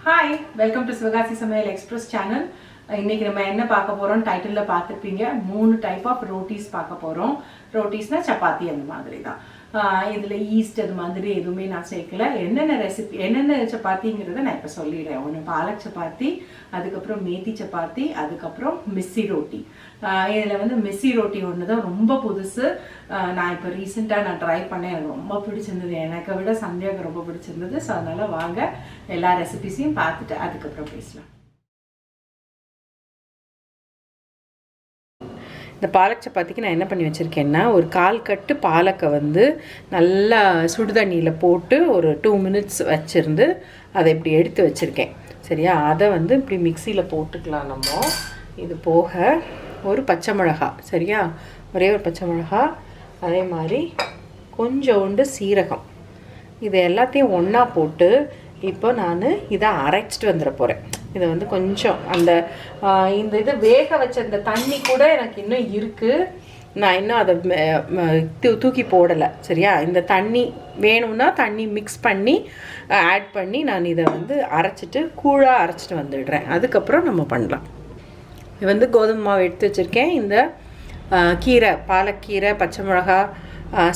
Hi, welcome to Sivagasi Samayal Express channel. இன்னைக்கு நம்ம என்ன பார்க்க போறோம் டைட்டில்ல பார்த்திருப்பீங்க. மூணு டைப் ஆஃப் ரோட்டிஸ் பார்க்க போறோம். ரோட்டிஸ்னா சப்பாத்தி அந்த மாதிரி தான். இதுல ஈஸ்ட் அது மாதிரி எதுவுமே நான் சேர்க்கல. என்னென்ன ரெசிபி என்னென்ன சப்பாத்திங்கிறத நான் இப்ப சொல்லிடுறேன். ஒன்று பாலக் சப்பாத்தி, அதுக்கப்புறம் மேத்தி சப்பாத்தி, அதுக்கப்புறம் மிஸ்ஸி ரோட்டி. இதில் வந்து மிஸ்ஸி ரோட்டி ஒன்று தான் ரொம்ப புதுசு. நான் இப்போ ரீசெண்டாக நான் ட்ரை பண்ணேன், எனக்கு ரொம்ப பிடிச்சிருந்தது. எனக்கு விட சந்தியாவுக்கு ரொம்ப பிடிச்சிருந்தது. ஸோ அதனால் வாங்க எல்லா ரெசிபிஸையும் பார்த்துட்டு அதுக்கப்புறம் பேசலாம். இந்த பாலக் சப்பாத்திக்கு நான் என்ன பண்ணி வச்சுருக்கேன்னா, ஒரு 1/4 கட்டு பாலக்கை வந்து நல்லா சுடுதண்ணியில் போட்டு ஒரு 2 minutes வச்சுருந்து அதை இப்படி எடுத்து வச்சுருக்கேன். சரியா, அதை வந்து இப்படி மிக்சியில் போட்டுக்கலாம். நம்ம இது போக ஒரு பச்சை மிளகா, சரியா, ஒரே ஒரு பச்சை மிளகா, அதே மாதிரி கொஞ்சோண்டு சீரகம், இது எல்லாத்தையும் ஒன்றா போட்டு இப்போ நான் இதை அரைச்சிட்டு வந்துட போகிறேன். இதை வந்து கொஞ்சம் அந்த இந்த இது வேக வச்ச இந்த தண்ணி கூட எனக்கு இன்னும் இருக்குது. நான் இன்னும் அதை தூக்கி போடலை. சரியா, இந்த தண்ணி வேணும்னா தண்ணி மிக்ஸ் பண்ணி ஆட் பண்ணி நான் இதை வந்து அரைச்சிட்டு கூழாக அரைச்சிட்டு வந்துடுறேன். அதுக்கப்புறம் நம்ம பண்ணலாம். இது வந்து கோதுமை மாவு எடுத்து வச்சுருக்கேன். இந்த கீரை, பாலக்கீரை, பச்சை மிளகா,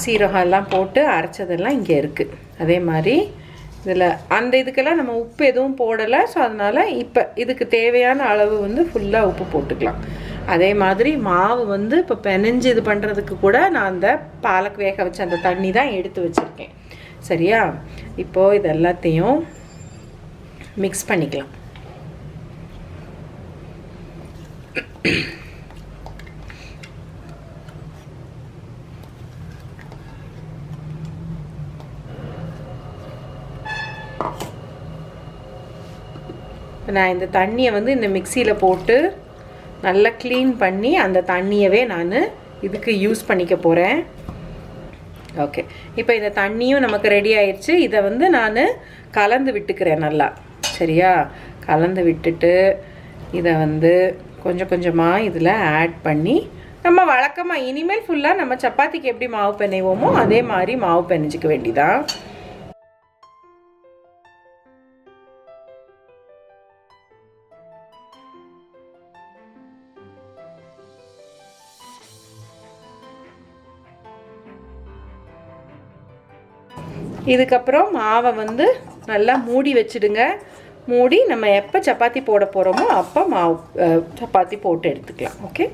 சீரகம் எல்லாம் போட்டு அரைச்சதெல்லாம் இங்கே இருக்குது. அதே மாதிரி இதில் அந்த இதுக்கெல்லாம் நம்ம உப்பு எதுவும் போடலை. ஸோ அதனால் இப்போ இதுக்கு தேவையான அளவு வந்து ஃபுல்லாக உப்பு போட்டுக்கலாம். அதே மாதிரி மாவு வந்து இப்போ பெனஞ்சு இது பண்ணுறதுக்கு கூட நான் அந்த பாலக் வேக வச்ச அந்த தண்ணி தான் எடுத்து வச்சுருக்கேன். சரியா, இப்போது இது எல்லாத்தையும் மிக்ஸ் பண்ணிக்கலாம். நான் இந்த தண்ணியை வந்து இந்த மிக்சியில் போட்டு நல்லா க்ளீன் பண்ணி அந்த தண்ணியவே நான் இதுக்கு யூஸ் பண்ணிக்க போகிறேன். ஓகே, இப்போ இந்த தண்ணியும் நமக்கு ரெடி ஆயிடுச்சு. இதை வந்து நான் கலந்து விட்டுக்கிறேன் நல்லா. சரியா, கலந்து விட்டுட்டு இதை வந்து கொஞ்சம் கொஞ்சமாக இதில் ஆட் பண்ணி நம்ம வழக்கமாக இனிமேல் ஃபுல்லாக நம்ம சப்பாத்திக்கு எப்படி மாவு பிணைவோமோ அதே மாதிரி மாவு பிணைஞ்சிக்க வேண்டியதான். இதுக்கப்புறம் மாவை வந்து நல்லா மூடி வச்சுடுங்க. மூடி நம்ம எப்போ சப்பாத்தி போட போகிறோமோ அப்போ மாவு சப்பாத்தி போட்டு எடுத்துக்கலாம். ஓகே,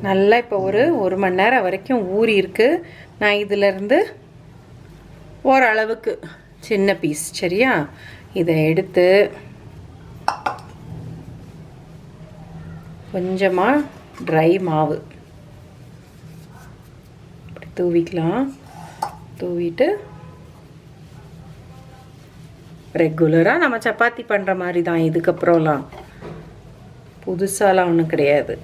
நல்லா இப்போ ஒரு மணி நேரம் வரைக்கும் ஊறி இருக்குது. நான் இதிலேருந்து ஓரளவுக்கு சின்ன பீஸ், சரியா, இதை எடுத்து கொஞ்சமாக ட்ரை மாவு தூவிக்கலாம். தூவிட்டு ரெகுலராக நம்ம சப்பாத்தி பண்ணுற மாதிரி தான். இதுக்கப்புறம்லாம் புதுசாலாம் ஒன்றும் கிடையாது.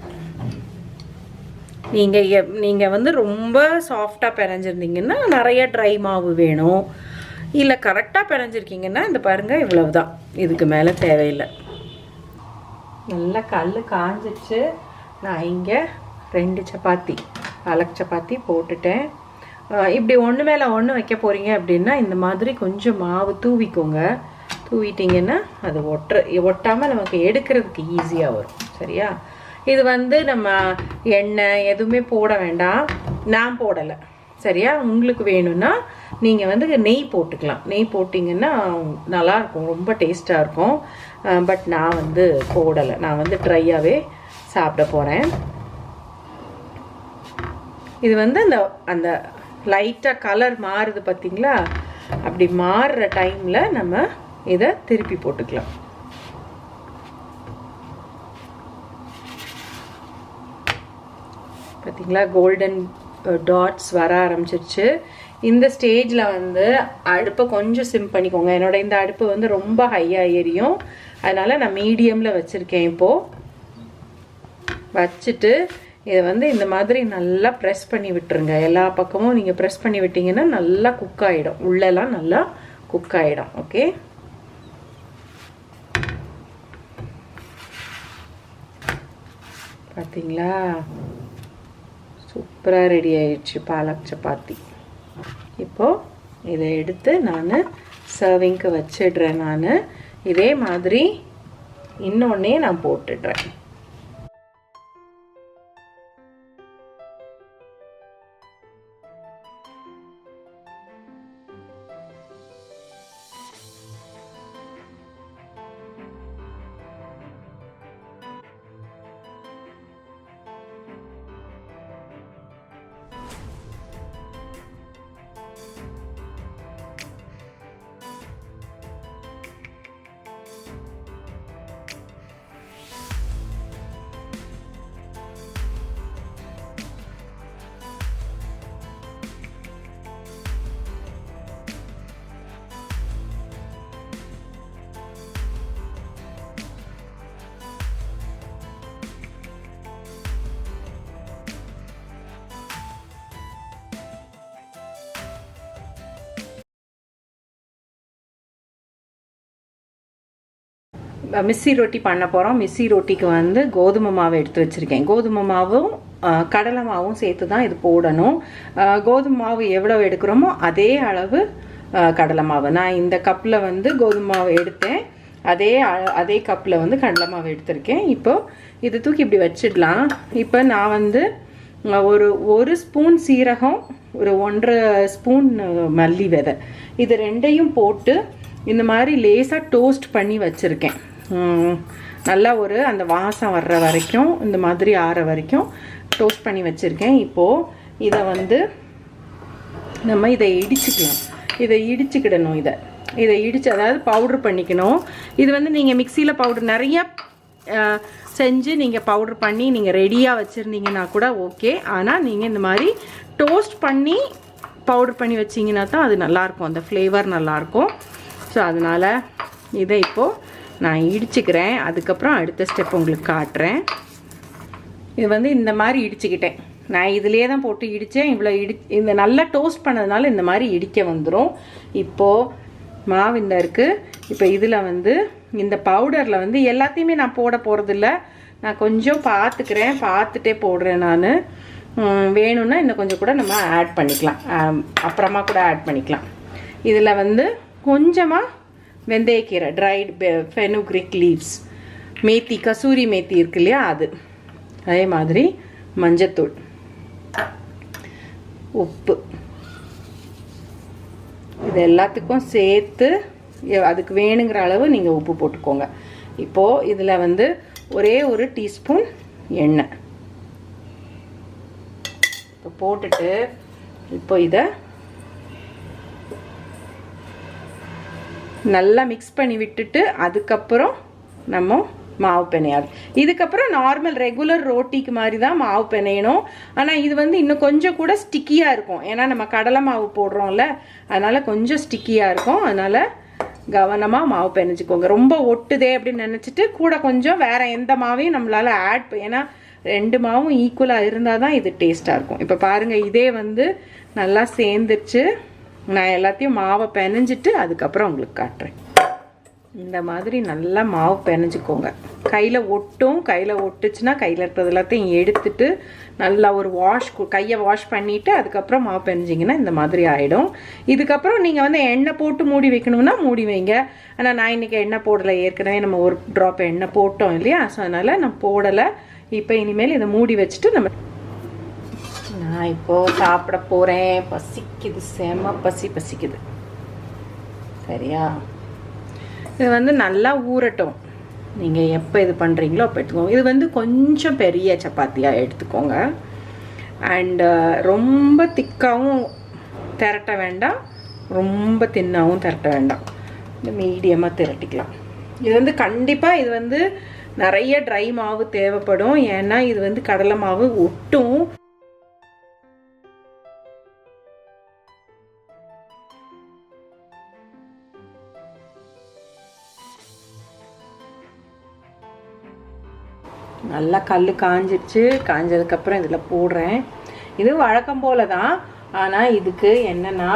நீங்கள் வந்து ரொம்ப சாஃப்டாக பிணைஞ்சிருந்தீங்கன்னா நிறைய ட்ரை மாவு வேணும். இல்லை கரெக்டாக பிணைஞ்சிருக்கீங்கன்னா இந்த பாருங்கள், இவ்வளவு தான், இதுக்கு மேலே தேவையில்லை. நல்லா கல் காஞ்சிச்சு. நான் இங்கே 2 சப்பாத்தி பாலக் சப்பாத்தி போட்டுட்டேன். இப்படி ஒன்று மேலே ஒன்று வைக்க போகிறீங்க அப்படின்னா இந்த மாதிரி கொஞ்சம் மாவு தூவிக்கோங்க. தூவிட்டிங்கன்னா அது ஒட்டாமல் நமக்கு எடுக்கிறதுக்கு ஈஸியாக வரும். சரியா, இது வந்து நம்ம எண்ணெய் எதுவுமே போட வேண்டாம். நான் போடலை. சரியா, உங்களுக்கு வேணும்னா நீங்கள் வந்து நெய் போட்டுக்கலாம். நெய் போட்டிங்கன்னா நல்லாயிருக்கும், ரொம்ப டேஸ்ட்டாக இருக்கும். பட் நான் வந்து போடலை. நான் வந்து ட்ரையாகவே சாப்பிட போகிறேன். இது வந்து அந்த லைட்டாக கலர் மாறுது பார்த்தீங்களா, அப்படி மாறுற டைமில் நம்ம இதை திருப்பி போட்டுக்கலாம். பார்த்தீங்களா, கோல்டன் டாட்ஸ் வர ஆரம்பிச்சிருச்சு. இந்த ஸ்டேஜில் வந்து அடுப்பை கொஞ்சம் சிம் பண்ணிக்கோங்க. என்னோட இந்த அடுப்பு வந்து ரொம்ப ஹையாக எரியும், அதனால் நான் மீடியமில் வச்சுருக்கேன். இப்போது வச்சுட்டு இதை வந்து இந்த மாதிரி நல்லா ப்ரெஸ் பண்ணி விட்டுருங்க. எல்லா பக்கமும் நீங்கள் ப்ரெஸ் பண்ணி விட்டிங்கன்னா நல்லா குக் ஆகிடும், உள்ளெல்லாம் நல்லா குக் ஆகிடும். ஓகே, பார்த்தீங்களா, சூப்பராக ரெடி ஆயிடுச்சு பாலக் சப்பாத்தி. இப்போது இதை எடுத்து நான் சர்விங்க்கு வச்சிடுறேன். நான் இதே மாதிரி இன்னொன்னே நான் போட்டுடுறேன். மிஸ்ஸி ரொட்டி பண்ண போகிறோம். மிஸ்ஸி ரொட்டிக்கு வந்து கோதுமை மாவு எடுத்து வச்சுருக்கேன். கோதுமை மாவும் கடலை மாவும் சேர்த்து தான் இது போடணும். கோதுமை மாவு எவ்வளோ எடுக்கிறோமோ அதே அளவு கடலை மாவு. நான் இந்த கப்பில் வந்து கோதுமை மாவு எடுத்தேன், அதே கப்பில் வந்து கடலை மாவு எடுத்திருக்கேன். இப்போது இது தூக்கி இப்படி வச்சிடலாம். இப்போ நான் வந்து ஒரு ஸ்பூன் சீரகம், ஒரு 1.5 ஸ்பூன் மல்லி விதை, இது ரெண்டையும் போட்டு இந்த மாதிரி லேசாக டோஸ்ட் பண்ணி வச்சுருக்கேன். நல்லா அந்த வாசம் வர்ற வரைக்கும், இந்த மாதிரி ஆற வரைக்கும் டோஸ்ட் பண்ணி வச்சுருக்கேன். இப்போது இதை வந்து நம்ம இதை இடிச்சுக்கலாம். இதை இடிச்சுக்கிடணும். இதை இடித்து, அதாவது பவுட்ரு பண்ணிக்கணும். இது வந்து நீங்கள் மிக்சியில் பவுட்ரு நிறையா செஞ்சு நீங்கள் பவுட்ரு பண்ணி நீங்கள் ரெடியாக வச்சுருந்தீங்கன்னா கூட ஓகே. ஆனால் நீங்கள் இந்த மாதிரி டோஸ்ட் பண்ணி பவுட்ரு பண்ணி வச்சிங்கன்னா தான் அது நல்லாயிருக்கும், அந்த ஃப்ளேவர் நல்லாயிருக்கும். ஸோ அதனால் இதை இப்போது நான் இடிச்சுக்கிறேன். அதுக்கப்புறம் அடுத்த ஸ்டெப் உங்களுக்கு காட்டுறேன். இது வந்து இந்த மாதிரி இடிச்சுக்கிட்டேன். நான் இதிலே தான் போட்டு இடித்தேன். இவ்வளோ இந்த நல்லா டோஸ்ட் பண்ணதுனால இந்த மாதிரி இடிக்க வந்துடும். இப்போது மாவு இந்த இருக்குது. இப்போ இதில் வந்து இந்த பவுடரில் வந்து எல்லாத்தையுமே நான் போட போகிறதில்ல. நான் கொஞ்சம் பார்த்துட்டே போடுறேன். நான் வேணும்னா இன்னும் கொஞ்சம் கூட நம்ம ஆட் பண்ணிக்கலாம், அப்புறமா கூட ஆட் பண்ணிக்கலாம். இதில் வந்து கொஞ்சமாக வெந்தயக்கீரை, dried fenugreek leaves, methi, kasuri methi இருக்கு இல்லையா, அது, அதே மாதிரி மஞ்சத்தூள், உப்பு, இது எல்லாத்துக்கும் சேர்த்து அதுக்கு வேணுங்கிற அளவு நீங்கள் உப்பு போட்டுக்கோங்க. இப்போது இதில் வந்து ஒரே ஒரு டீஸ்பூன் எண்ணெய் இப்போ போட்டுட்டு இப்போ இதை நல்லா மிக்ஸ் பண்ணி விட்டுட்டு அதுக்கப்புறம் நம்ம மாவு பிணையாது. இதுக்கப்புறம் நார்மல் ரெகுலர் ரோட்டிக்கு மாதிரி தான் மாவு பிணையணும். ஆனால் இது வந்து இன்னும் கொஞ்சம் கூட ஸ்டிக்கியாக இருக்கும். ஏன்னா நம்ம கடலை மாவு போடுறோம்ல, அதனால் கொஞ்சம் ஸ்டிக்கியாக இருக்கும். அதனால் கவனமாக மாவு பிணைஞ்சிக்கோங்க. ரொம்ப ஒட்டுதே அப்படின்னு நினச்சிட்டு கூட கொஞ்சம் வேறு எந்த மாவையும் நம்மளால் ஏன்னா 2 மாவும் ஈக்குவலாக இருந்தால் தான் இது டேஸ்ட்டாக இருக்கும். இப்போ பாருங்கள், இதே வந்து நல்லா சேர்ந்துருச்சு. நான் எல்லாத்தையும் மாவை பிணைஞ்சிட்டு அதுக்கப்புறம் உங்களுக்கு காட்டுறேன். இந்த மாதிரி நல்லா மாவு பிணைஞ்சிக்கோங்க. கையில் ஒட்டுச்சுன்னா கையில் இருக்கிறது எல்லாத்தையும் எடுத்துட்டு நல்லா ஒரு கையை வாஷ் பண்ணிவிட்டு அதுக்கப்புறம் மாவு பிணைஞ்சிங்கன்னா இந்த மாதிரி ஆகிடும். இதுக்கப்புறம் நீங்கள் வந்து எண்ணெய் போட்டு மூடி வைக்கணும்னா மூடி வைங்க. ஆனால் நான் இன்றைக்கி எண்ணெய் போடலை, ஏற்கனவே நம்ம ஒரு ட்ராப் எண்ணெய் போட்டோம் இல்லையா, ஸோ அதனால் நான் போடலை. இப்போ இனிமேல் இதை மூடி வச்சுட்டு நான் இப்போது சாப்பிட போகிறேன். பசிக்குது, செம பசிக்குது. சரியா? இது வந்து நல்லா ஊறட்டும். நீங்கள் எப்போ இது பண்ணுறீங்களோ அப்போ எடுத்துக்கோங்க. இது வந்து கொஞ்சம் பெரிய சப்பாத்தியாக எடுத்துக்கோங்க. அண்டு ரொம்ப திக்காகவும் திரட்ட வேண்டாம், ரொம்ப தின்னாகவும் திரட்ட வேண்டாம். இந்த மீடியமாக திரட்டிக்கலாம். இது வந்து கண்டிப்பாக இது வந்து நிறைய ட்ரை மாவு தேவைப்படும். ஏன்னா இது வந்து கடலை மாவு ஒட்டும். நல்லா கல் காஞ்சிடுச்சு. காஞ்சதுக்கப்புறம் இதில் போடுறேன். இது வழக்கம் போல தான். ஆனால் இதுக்கு என்னென்னா,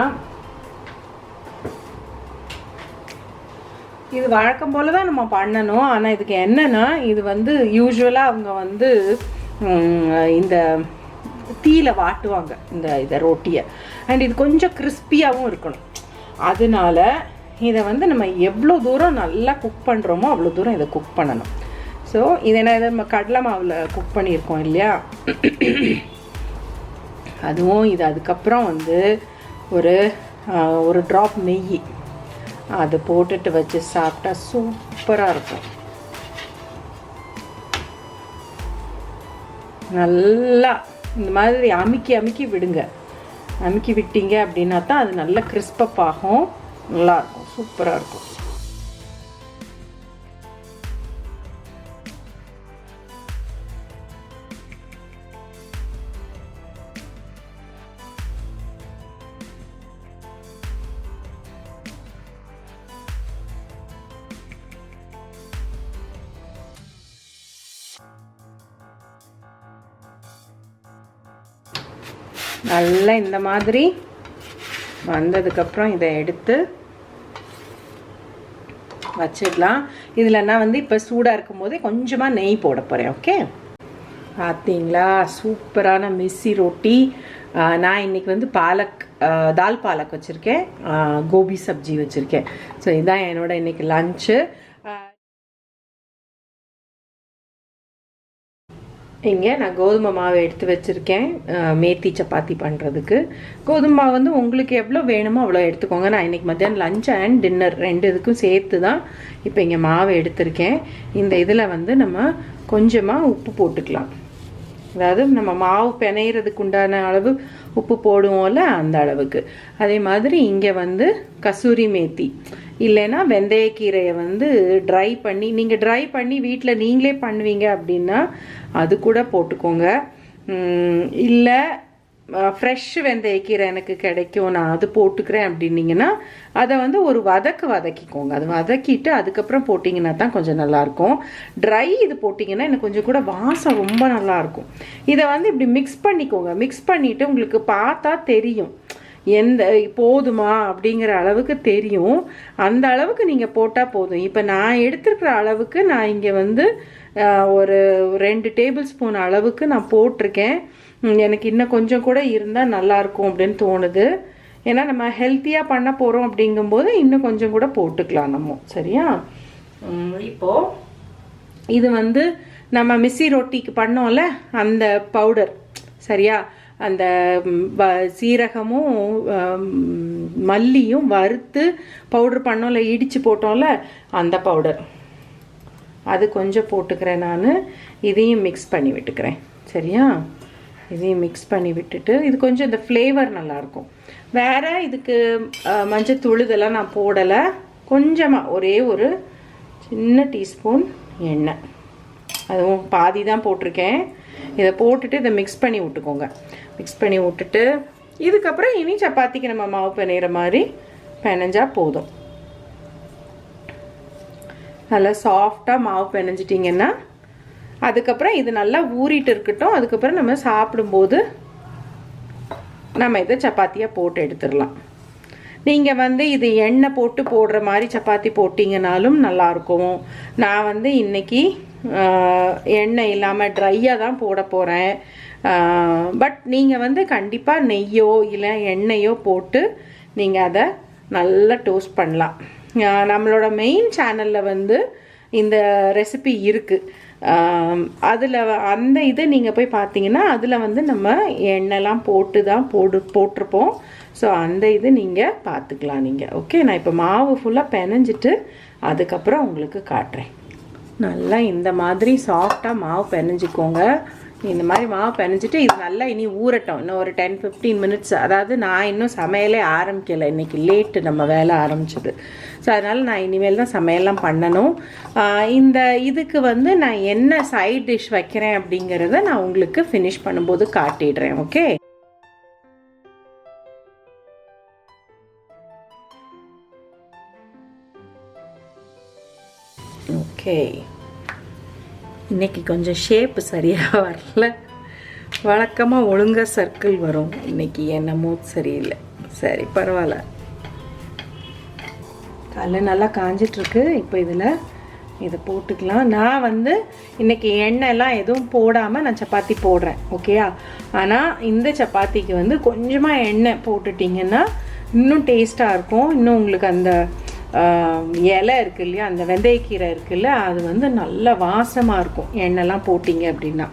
இது வழக்கம் போல தான் நம்ம பண்ணணும். ஆனால் இதுக்கு என்னென்னா, இது வந்து யூஸ்வலாக அவங்க வந்து இந்த தீயில வாட்டுவாங்க இதை ரொட்டியை. அண்ட் இது கொஞ்சம் கிறிஸ்பியாகவும் இருக்கணும். அதனால இதை வந்து நம்ம எவ்வளோ தூரம் நல்லா குக் பண்ணுறோமோ அவ்வளோ தூரம் இதை குக் பண்ணணும். ஸோ இதை நம்ம கடலை மாவில் குக் பண்ணியிருக்கோம் இல்லையா, அதுவும் இது அதுக்கப்புறம் வந்து ஒரு ட்ராப் நெய் அதை போட்டுட்டு வச்சு சாப்பிட்டா சூப்பராக இருக்கும். நல்லா இந்த மாதிரி அமுக்கி விடுங்க. அமுக்கி விட்டீங்க அப்படின்னா தான் அது நல்லா கிறிஸ்பப் ஆகும், நல்லாயிருக்கும், சூப்பராக இருக்கும். நல்லா இந்த மாதிரி வந்ததுக்கப்புறம் இதை எடுத்து வச்சிடலாம். இதில் நான் வந்து இப்போ சூடாக இருக்கும் போதே கொஞ்சமாக நெய் போட போகிறேன். ஓகே, பார்த்தீங்களா சூப்பரான மிஸ்ஸி ரொட்டி. நான் இன்றைக்கி வந்து தால் பாலக் வச்சுருக்கேன், கோபி சப்ஜி வச்சுருக்கேன். ஸோ இதுதான் என்னோட இன்றைக்கி லன்ச்சு. இங்கே நான் கோதுமை மாவை எடுத்து வச்சுருக்கேன் மேத்தி சப்பாத்தி பண்ணுறதுக்கு. கோதுமை மாவு வந்து உங்களுக்கு எவ்வளோ வேணுமோ அவ்வளோ எடுத்துக்கோங்க. நான் இன்றைக்கி மத்தியானம் லஞ்ச் அண்ட் டின்னர் 2 இதுக்கும் சேர்த்து தான் இப்போ இங்கே மாவு எடுத்திருக்கேன். இந்த இதில் வந்து நம்ம கொஞ்சமாக உப்பு போட்டுக்கலாம். அதாவது நம்ம மாவு பிணையிறதுக்கு உண்டான அளவு உப்பு போடுவோம்ல, அந்த அளவுக்கு. அதே மாதிரி இங்கே வந்து கசூரி மேத்தி இல்லைன்னா வெந்தயக்கீரையை வந்து நீங்கள் ட்ரை பண்ணி வீட்டில் நீங்களே பண்ணுவீங்க அப்படின்னா அது கூட போட்டுக்கோங்க. இல்லை ஃப்ரெஷ் வெந்தயக்கீரை எனக்கு கிடைக்கும், நான் அது போட்டுக்கிறேன் அப்படின்னீங்கன்னா அதை வந்து ஒரு வதக்கிக்கோங்க. அது வதக்கிட்டு அதுக்கப்புறம் போட்டிங்கன்னா தான் கொஞ்சம் நல்லாயிருக்கும். ட்ரை இது போட்டிங்கன்னா எனக்கு கொஞ்சம் கூட வாசம் ரொம்ப நல்லாயிருக்கும். இதை வந்து இப்படி மிக்ஸ் பண்ணிக்கோங்க. மிக்ஸ் பண்ணிவிட்டு உங்களுக்கு பார்த்தா தெரியும் போதுமா அப்படிங்கிற அளவுக்கு தெரியும். அந்த அளவுக்கு நீங்கள் போட்டால் போதும். இப்போ நான் எடுத்துருக்கிற அளவுக்கு நான் இங்கே வந்து ஒரு 2 டேபிள் ஸ்பூன் அளவுக்கு நான் போட்டிருக்கேன். எனக்கு இன்னும் கொஞ்சம் கூட இருந்தால் நல்லாயிருக்கும் அப்படின்னு தோணுது. ஏன்னா நம்ம ஹெல்த்தியாக பண்ண போகிறோம் அப்படிங்கும்போது இன்னும் கொஞ்சம் கூட போட்டுக்கலாம் நம்ம. சரியா? இப்போது இது வந்து நம்ம மிஸ்ஸி ரொட்டிக்கு பண்ணோம்ல அந்த பவுடர், சரியா? அந்த சீரகமும் மல்லியும் வறுத்து பவுடர் பண்ணோம்ல, இடித்து போட்டோம்ல, அந்த பவுடர் அது கொஞ்சம் போட்டுக்கிறேன் நான். இதையும் மிக்ஸ் பண்ணி விட்டுக்கிறேன். சரியா? இதையும் மிக்ஸ் பண்ணி விட்டுட்டு இது கொஞ்சம் இந்த ஃப்ளேவர் நல்லாயிருக்கும். வேறு இதுக்கு மஞ்சத்தூள் இதெல்லாம் நான் போடலை. கொஞ்சமாக ஒரே ஒரு சின்ன டீஸ்பூன் எண்ணெய், அதுவும் பாதி தான் போட்டிருக்கேன். இதை போட்டுட்டு இதை மிக்ஸ் பண்ணி விட்டுக்கோங்க. மிக்ஸ் பண்ணி விட்டுட்டு இதுக்கப்புறம் இனி சப்பாத்திக்கு நம்ம மாவு பிணையிற மாதிரி பிணைஞ்சா போதும். நல்லா சாஃப்டாக மாவு பிணைஞ்சிட்டிங்கன்னா அதுக்கப்புறம் இது நல்லா ஊறிட்டு இருக்கட்டும். அதுக்கப்புறம் நம்ம சாப்பிடும்போது நம்ம இதை சப்பாத்தியாக போட்டு எடுத்துடலாம். நீங்கள் வந்து இது எண்ணெய் போட்டு போடுற மாதிரி சப்பாத்தி போட்டிங்கனாலும் நல்லாயிருக்கும். நான் வந்து இன்றைக்கி எண்ணெய் இல்லாமல் ட்ரையாக தான் போட போகிறேன். பட் நீங்கள் வந்து கண்டிப்பாக நெய்யோ இல்லை எண்ணெயோ போட்டு நீங்கள் அதை நல்லா டோஸ்ட் பண்ணலாம். நம்மளோட மெயின் சேனலில் வந்து இந்த ரெசிபி இருக்குது. அதில் அந்த இதை நீங்கள் போய் பார்த்தீங்கன்னா அதில் வந்து நம்ம எண்ணெய்லாம் போட்டு தான் போட்டிருப்போம். ஸோ அந்த இது நீங்கள் பார்த்துக்கலாம் நீங்கள். ஓகே, நான் இப்போ மாவு ஃபுல்லாக பிணைஞ்சிட்டு அதுக்கப்புறம் உங்களுக்கு காட்டுறேன். நல்லா இந்த மாதிரி சாஃப்டாக மாவு பிணைஞ்சிக்கோங்க. இந்த மாதிரி மாவு பிணைஞ்சிட்டு இது நல்லா இனி ஊறட்டும். இன்னும் ஒரு 10-15 மினிட்ஸ். அதாவது நான் இன்னும் சமையலே ஆரம்பிக்கலை, இன்றைக்கி லேட்டு நம்ம வேலை ஆரம்பிச்சது. ஸோ அதனால் நான் இனிமேல் தான் சமையல்லாம் பண்ணணும். இந்த இதுக்கு வந்து நான் என்ன சைட் டிஷ் வைக்கிறேன் அப்படிங்கிறத நான் உங்களுக்கு ஃபினிஷ் பண்ணும்போது காட்டிடுறேன். Okay, okay. இன்றைக்கி கொஞ்சம் ஷேப்பு சரியாக வரல. வழக்கமாக ஒழுங்காக சர்க்கிள் வரும், இன்றைக்கி என்னமோ சரியில்லை. சரி, பரவாயில்ல. கல் நல்லா காஞ்சிட்ருக்கு. இப்போ இதை போட்டுக்கலாம். நான் வந்து இன்றைக்கி எண்ணெய்லாம் எதுவும் போடாமல் நான் சப்பாத்தி போடுறேன். ஓகேயா? ஆனால் இந்த சப்பாத்திக்கு வந்து கொஞ்சமாக எண்ணெய் போட்டுட்டிங்கன்னா இன்னும் டேஸ்ட்டாக இருக்கும். இன்னும் உங்களுக்கு அந்த இலை இருக்குது இல்லையா, அந்த வெந்தயக்கீரை இருக்குல்ல, அது வந்து நல்ல வாசமாக இருக்கும் எண்ணெய்லாம் போட்டிங்க அப்படின்னா.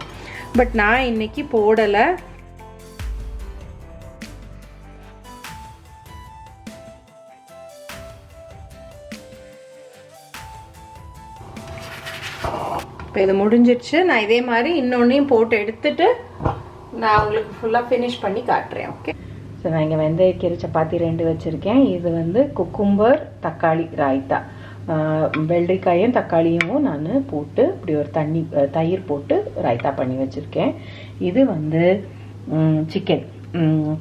பட் நான் இன்றைக்கி போடலை. இப்போ இது முடிஞ்சிடுச்சு. நான் இதே மாதிரி இன்னொன்றையும் போட்டு எடுத்துட்டு நான் உங்களுக்கு ஃபுல்லாக ஃபினிஷ் பண்ணி காட்டுறேன். ஓகே. ஸோ நான் இங்கே வெந்தயக்கீரை சப்பாத்தி 2 வச்சுருக்கேன். இது வந்து குக்கும்பர் தக்காளி ராய்த்தா, வெள்ளரிக்காயும் தக்காளியும் நான் போட்டு இப்படி ஒரு தயிர் போட்டு ராய்த்தா பண்ணி வச்சுருக்கேன். இது வந்து சிக்கன்,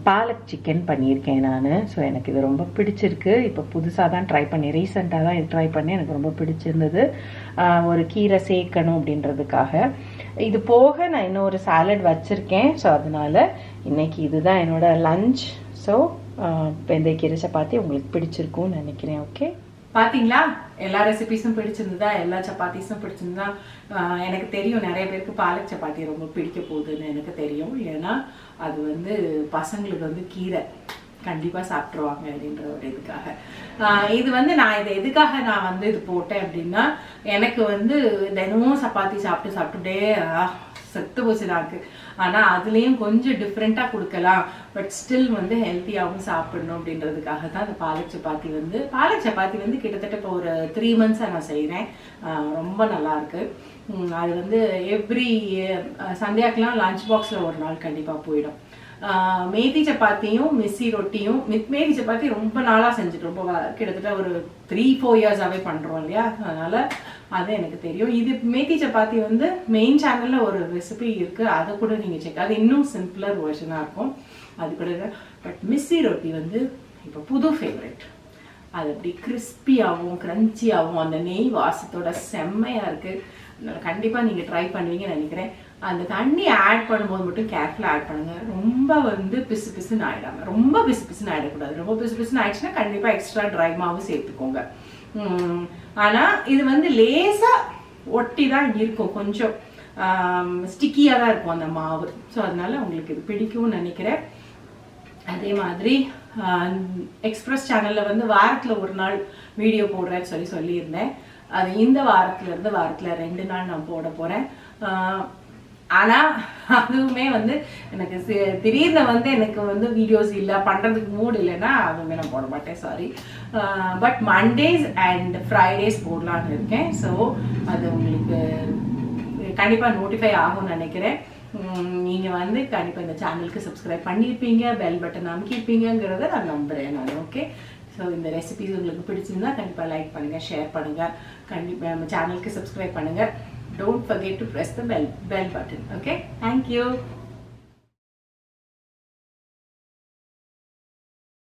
பாலக் சிக்கன் பண்ணியிருக்கேன் நான். ஸோ எனக்கு இது ரொம்ப பிடிச்சிருக்கு. இப்போ புதுசாக தான் ரீசெண்டாக தான் இது ட்ரை பண்ணி எனக்கு ரொம்ப பிடிச்சிருந்தது. ஒரு கீரை சேர்க்கணும் அப்படின்றதுக்காக. இது போக நான் இன்னும் ஒரு சாலட் வச்சுருக்கேன். ஸோ அதனால இன்னைக்கு இதுதான் என்னோட லஞ்ச். ஸோ வெந்தயக்கீரை சப்பாத்தி உங்களுக்கு பிடிச்சிருக்கும்னு நினைக்கிறேன். ஓகே, பார்த்தீங்களா? எல்லா ரெசிபீஸும் பிடிச்சிருந்ததா, எல்லா சப்பாத்திஸும் பிடிச்சிருந்தா? எனக்கு தெரியும் நிறைய பேருக்கு பாலக் சப்பாத்தி ரொம்ப பிடிக்க போகுதுன்னு எனக்கு தெரியும். ஏன்னா அது வந்து பசங்களுக்கு வந்து கீரை கண்டிப்பாக சாப்பிட்ருவாங்க அப்படின்ற ஒரு இதுக்காக. இது வந்து நான் இதை எதுக்காக நான் வந்து இது போட்டேன் அப்படின்னா, எனக்கு வந்து தினமும் சப்பாத்தி சாப்பிட்டுட்டே செத்து போச்சு நாக்கு. ஆனால் அதுலேயும் கொஞ்சம் டிஃப்ரெண்ட்டாக கொடுக்கலாம், பட் ஸ்டில் வந்து ஹெல்த்தியாகவும் சாப்பிடணும் அப்படின்றதுக்காக தான் அந்த பாலக் சப்பாத்தி வந்து கிட்டத்தட்ட இப்போ ஒரு 3 months நான் செய்கிறேன். ரொம்ப நல்லாயிருக்கு. அது வந்து எவ்ரி சண்டேக்கெலாம் லஞ்ச் பாக்ஸில் ஒரு நாள் கண்டிப்பாக போயிடும். மேதி சப்பாத்தியும் மிஸ்ஸி ரொட்டியும், மேதி சப்பாத்தி ரொம்ப நாளாக செஞ்சுட்டு ரொம்ப கிட்டத்தட்ட ஒரு 3-4 yearsஆகவே பண்ணுறோம் இல்லையா, அதனால் அது எனக்கு தெரியும். இது மேதி சப்பாத்தி வந்து மெயின் சேனலில் ஒரு ரெசிபி இருக்குது, அதை கூட நீங்கள் செக், அது இன்னும் சிம்பிளர் வெர்ஷனாக இருக்கும் அது கூட. பட் மிஸ்ஸி ரொட்டி வந்து இப்போ புது ஃபேவரட். அது அப்படி கிறிஸ்பியாகவும் க்ரன்ச்சியாகவும் அந்த நெய் வாசத்தோட செம்மையாக இருக்குது. அதனால் கண்டிப்பாக நீங்கள் ட்ரை பண்ணுவீங்கன்னு நினைக்கிறேன். அந்த தண்ணி ஆட் பண்ணும்போது மட்டும் கேர்ஃபுல்லாக ஆட் பண்ணுங்கள். ரொம்ப வந்து பிசுன்னு ஆகிடாமல், ரொம்ப பிசுன்னு ஆகிடக்கூடாது. ரொம்ப பிசுன்னு ஆயிடுச்சுன்னா கண்டிப்பாக எக்ஸ்ட்ரா ட்ரை மாவு சேர்த்துக்கோங்க. ஆனால் இது வந்து லேசாக ஒட்டி தான் இருக்கும், கொஞ்சம் ஸ்டிக்கியாக தான் இருக்கும் அந்த மாவு. ஸோ அதனால உங்களுக்கு இது பிடிக்கும்னு நினைக்கிறேன். அதே மாதிரி எக்ஸ்பிரஸ் சேனலில் வந்து வாரத்தில் ஒரு நாள் வீடியோ போடுறேன்னு சொல்லியிருந்தேன். அது இந்த வாரத்தில் 2 நாள் நான் போட போகிறேன். ஆனால் அதுவுமே வந்து எனக்கு திடீர்னு வந்து எனக்கு வந்து வீடியோஸ் இல்லை, பண்ணுறதுக்கு மூட் இல்லைன்னா அதுவுமே நான் போட மாட்டேன், sorry. But Mondays and Fridays போடலான்னு இருக்கேன். ஸோ அது உங்களுக்கு கண்டிப்பாக நோட்டிஃபை ஆகும்னு நினைக்கிறேன். நீங்கள் வந்து கண்டிப்பாக இந்த சேனலுக்கு சப்ஸ்கிரைப் பண்ணியிருப்பீங்க, பெல் பட்டன் அமைக்கியிருப்பீங்கிறத நான் நம்புகிறேன் நான். ஓகே. ஸோ இந்த ரெசிபிஸ் உங்களுக்கு பிடிச்சிருந்தா கண்டிப்பாக லைக் பண்ணுங்கள், ஷேர் பண்ணுங்கள், கண்டிப்பாக நம்ம சேனலுக்கு சப்ஸ்கிரைப் பண்ணுங்கள். Don't forget to press the bell button. Okay, thank you.